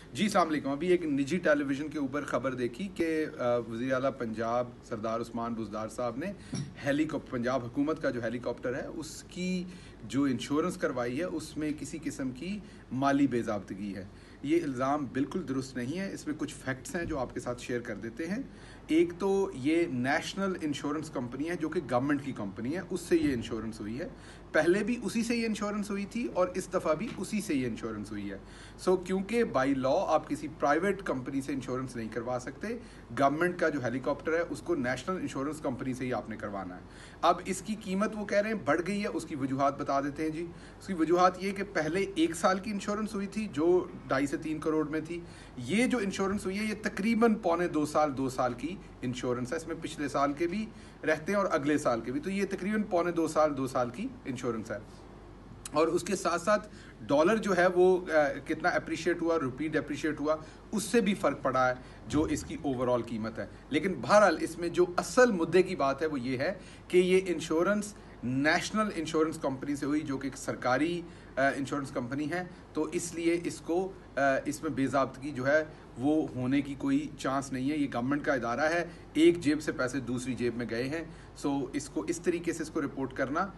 जी अस्सलाम वालेकुम। अभी एक निजी टेलीविज़न के ऊपर ख़बर देखी कि वज़ीर आला पंजाब सरदार उस्मान बुज़दार साहब ने पंजाब हुकूमत का जो हेलीकॉप्टर है उसकी जो इंश्योरेंस करवाई है उसमें किसी किस्म की माली बेज़ाब्तगी है। ये इल्ज़ाम बिल्कुल दुरुस्त नहीं है। इसमें कुछ फैक्ट्स हैं जो आपके साथ शेयर कर देते हैं। एक तो ये नेशनल इंश्योरेंस कंपनी है जो कि गवर्नमेंट की कंपनी है, उससे ये इंश्योरेंस हुई है। पहले भी उसी से ये इंश्योरेंस हुई थी और इस दफ़ा भी उसी से ये इंश्योरेंस हुई है। क्योंकि बाई लॉ आप किसी प्राइवेट कंपनी से इंश्योरेंस नहीं करवा सकते, गवर्नमेंट का जो हेलीकॉप्टर है उसको नेशनल इंश्योरेंस कंपनी से ही आपने करवाना है। अब इसकी कीमत वो कह रहे हैं बढ़ गई है, उसकी वजूहत बता देते हैं जी। उसकी वजूहत ये कि पहले 1 साल की इंश्योरेंस हुई थी जो 2.5 से 3 करोड़ में थी। ये जो इंश्योरेंस हुई है ये तकरीबन पौने 2 साल की इंश्योरेंस है। इसमें पिछले साल के भी रहते हैं और अगले साल के भी, तो ये तकरीबन पौने 2 साल की इंश्योरेंस है। और उसके साथ साथ डॉलर जो है वो कितना अप्रिशिएट हुआ, रुपी डेप्रिशिएट हुआ, उससे भी फ़र्क पड़ा है जो इसकी ओवरऑल कीमत है। लेकिन बहरहाल इसमें जो असल मुद्दे की बात है वो ये है कि ये इंश्योरेंस नेशनल इंश्योरेंस कंपनी से हुई जो कि एक सरकारी इंश्योरेंस कंपनी है, तो इसलिए इसमें बेज़ाब्तगी जो है वो होने की कोई चांस नहीं है। ये गवर्नमेंट का इदारा है, एक जेब से पैसे दूसरी जेब में गए हैं। इसको इस तरीके से इसको रिपोर्ट करना,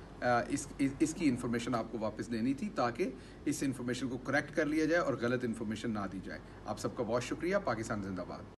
इसकी इन्फॉर्मेशन आपको वापस देनी थी ताकि इस इन्फॉर्मेशन को करेक्ट कर लिया जाए और गलत इन्फॉर्मेशन ना दी जाए। आप सबका बहुत शुक्रिया। पाकिस्तान जिंदाबाद।